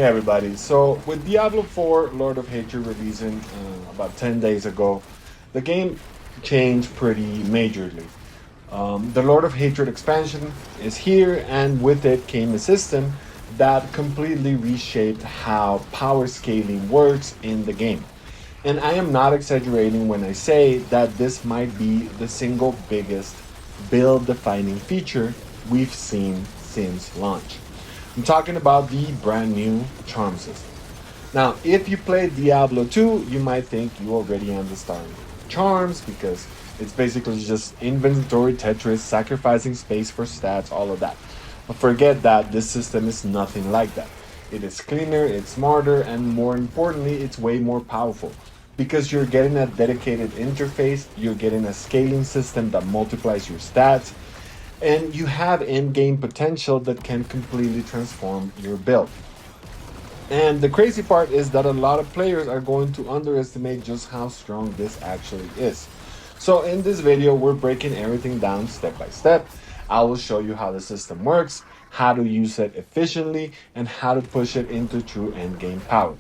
Hey everybody, so with Diablo 4 Lord of Hatred releasing about 10 days ago, the game changed pretty majorly. The Lord of Hatred expansion is here, and with it came a system that completely reshaped how power scaling works in the game. And I am not exaggerating when I say that this might be the single biggest build defining feature we've seen since launch. I'm talking about the brand new charm system. Now, if you played Diablo 2, you might think you already understand charms because it's basically just inventory Tetris, sacrificing space for stats, all of that. But forget that this system is nothing like that. It is cleaner, it's smarter, and more importantly, it's way more powerful. Because you're getting a dedicated interface, you're getting a scaling system that multiplies your stats, and you have in-game potential that can completely transform your build. And the crazy part is that a lot of players are going to underestimate just how strong this actually is. So in this video, we're breaking everything down step by step. I will show you how the system works, how to use it efficiently, and how to push it into true endgame power.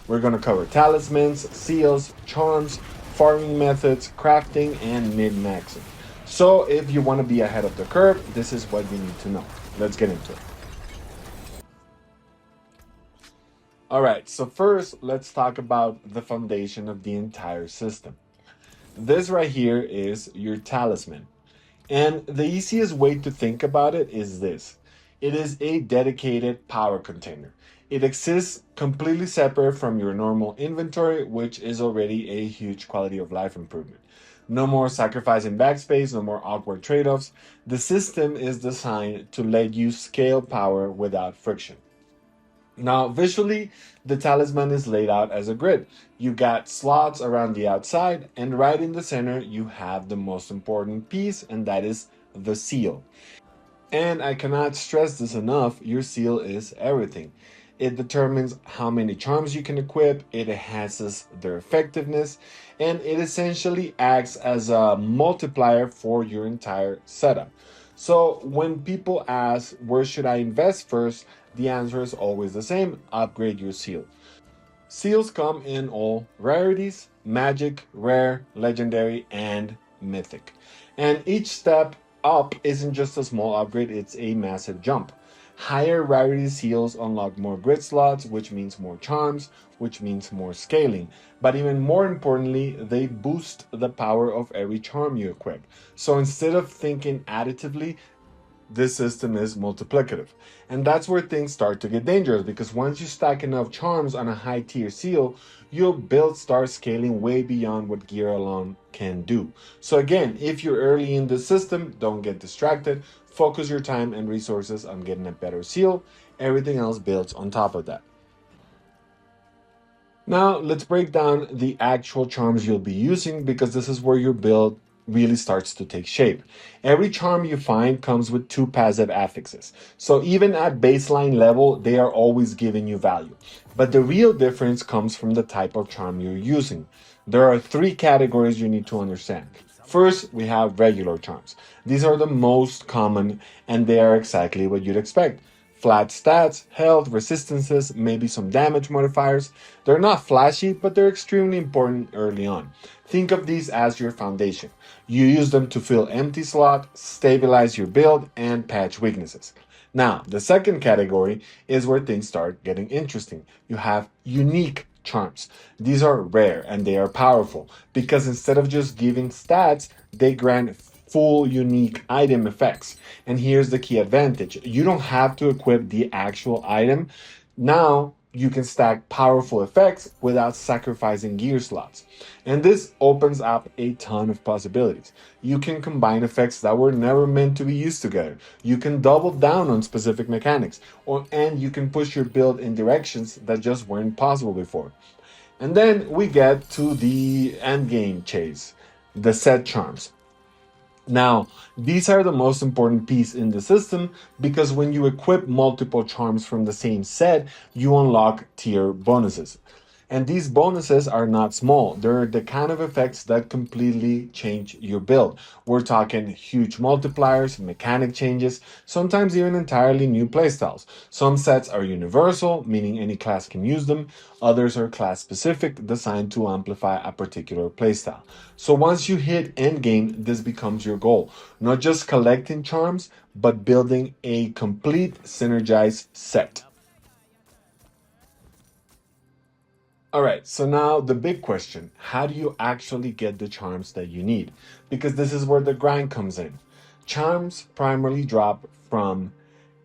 We're going to cover talismans, seals, charms, farming methods, crafting, and min-maxing. So if you want to be ahead of the curve, this is what you need to know. Let's get into it. All right, so first, let's talk about the foundation of the entire system. This right here is your talisman. And the easiest way to think about it is this. It is a dedicated power container. It exists completely separate from your normal inventory, which is already a huge quality of life improvement. No more sacrificing backspace, no more awkward trade-offs. The system is designed to let you scale power without friction. Now, visually, the talisman is laid out as a grid. You got slots around the outside, and right in the center, you have the most important piece, and that is the seal. And I cannot stress this enough, your seal is everything. It determines how many charms you can equip, it enhances their effectiveness, and it essentially acts as a multiplier for your entire setup. So when people ask, where should I invest first? The answer is always the same: upgrade your seal. Seals come in all rarities: magic, rare, legendary, and mythic. And each step up isn't just a small upgrade, it's a massive jump. Higher rarity seals unlock more grid slots, which means more charms, which means more scaling. But even more importantly, they boost the power of every charm you equip. So instead of thinking additively, this system is multiplicative. And that's where things start to get dangerous, because once you stack enough charms on a high tier seal, your build starts scaling way beyond what gear alone can do. So again, if you're early in the system, don't get distracted. Focus your time and resources on getting a better seal. Everything else builds on top of that. Now, let's break down the actual charms you'll be using, because this is where your build really starts to take shape. Every charm you find comes with two passive affixes. So even at baseline level, they are always giving you value. But the real difference comes from the type of charm you're using. There are three categories you need to understand. First, we have regular charms. These are the most common, and they are exactly what you'd expect: flat stats, health, resistances, maybe some damage modifiers. They're not flashy, but they're extremely important early on. Think of these as your foundation. You use them to fill empty slots, stabilize your build, and patch weaknesses. Now, the second category is where things start getting interesting. You have unique charms. These are rare and they are powerful because instead of just giving stats, they grant full unique item effects. And here's the key advantage: you don't have to equip the actual item. Now you can stack powerful effects without sacrificing gear slots. And this opens up a ton of possibilities. You can combine effects that were never meant to be used together. You can double down on specific mechanics, and you can push your build in directions that just weren't possible before. And then we get to the endgame chase, the set charms. Now, these are the most important piece in the system, because when you equip multiple charms from the same set, you unlock tier bonuses. And these bonuses are not small. They're the kind of effects that completely change your build. We're talking huge multipliers, mechanic changes, sometimes even entirely new playstyles. Some sets are universal, meaning any class can use them. Others are class specific, designed to amplify a particular playstyle. So once you hit endgame, this becomes your goal. Not just collecting charms, but building a complete synergized set. All right, so now the big question, how do you actually get the charms that you need? Because this is where the grind comes in. Charms primarily drop from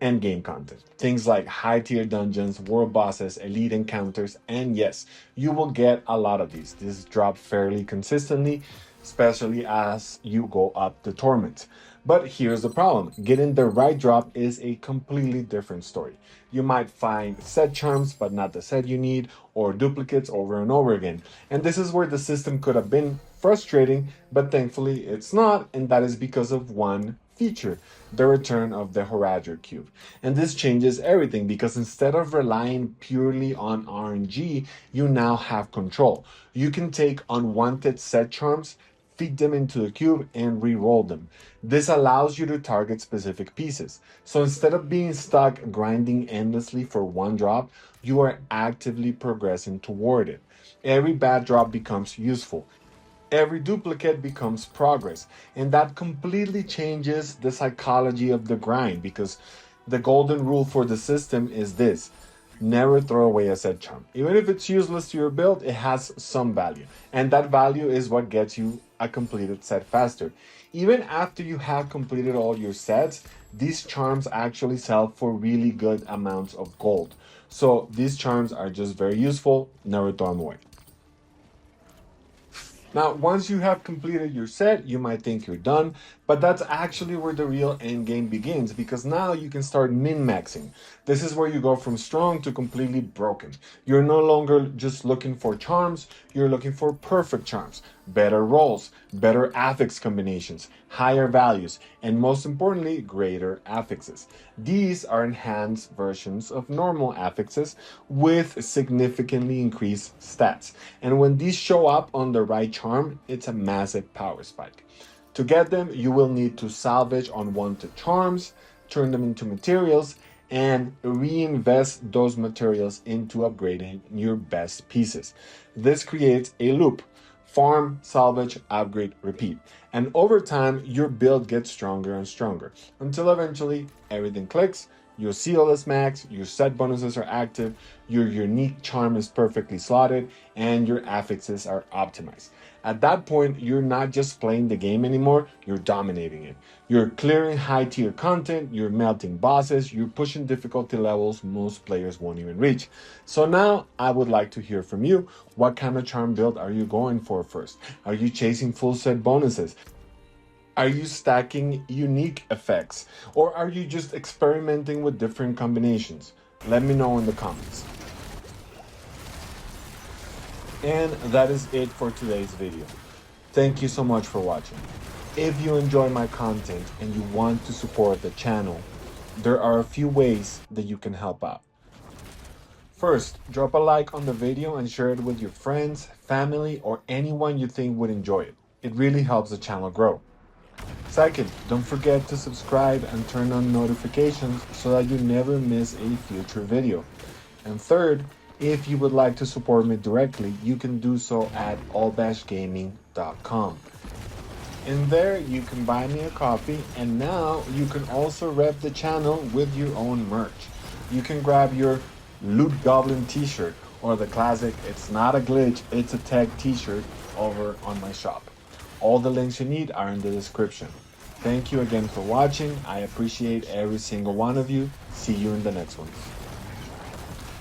endgame content. Things like high tier dungeons, world bosses, elite encounters, and yes, you will get a lot of these. These drop fairly consistently, especially as you go up the torment. But here's the problem, getting the right drop is a completely different story. You might find set charms, but not the set you need, or duplicates over and over again. And this is where the system could have been frustrating, but thankfully it's not, and that is because of one feature, the return of the Horadric Cube. And this changes everything because instead of relying purely on RNG, you now have control. You can take unwanted set charms, feed them into the cube, and re-roll them. This allows you to target specific pieces. So instead of being stuck grinding endlessly for one drop, you are actively progressing toward it. Every bad drop becomes useful. Every duplicate becomes progress. And that completely changes the psychology of the grind because the golden rule for the system is this: never throw away a set charm. Even if it's useless to your build, it has some value. And that value is what gets you a completed set faster. Even after you have completed all your sets, these charms actually sell for really good amounts of gold. So these charms are just very useful, never throw them away. Now, once you have completed your set, you might think you're done, but that's actually where the real end game begins because now you can start min-maxing. This is where you go from strong to completely broken. You're no longer just looking for charms, you're looking for perfect charms, better rolls, better affix combinations, higher values, and most importantly, greater affixes. These are enhanced versions of normal affixes with significantly increased stats. And when these show up on the right charm, it's a massive power spike. To get them, you will need to salvage unwanted charms, turn them into materials, and reinvest those materials into upgrading your best pieces. This creates a loop: farm, salvage, upgrade, repeat. And over time, your build gets stronger and stronger until eventually everything clicks. Your seal is max, your set bonuses are active, your unique charm is perfectly slotted, and your affixes are optimized. At that point, you're not just playing the game anymore, you're dominating it. You're clearing high tier content, you're melting bosses, you're pushing difficulty levels most players won't even reach. So now I would like to hear from you. What kind of charm build are you going for first? Are you chasing full set bonuses? Are you stacking unique effects? Or are you just experimenting with different combinations? Let me know in the comments. And that is it for today's video. Thank you so much for watching. If you enjoy my content and you want to support the channel, there are a few ways that you can help out. First, drop a like on the video and share it with your friends, family, or anyone you think would enjoy it. It really helps the channel grow. Second, don't forget to subscribe and turn on notifications so that you never miss a future video. And third, if you would like to support me directly, you can do so at allbashgaming.com. In there, you can buy me a coffee, and now you can also rep the channel with your own merch. You can grab your Loot Goblin t-shirt or the classic "It's not a glitch, it's a tech" t-shirt over on my shop. All the links you need are in the description. Thank you again for watching. I appreciate every single one of you. See you in the next one.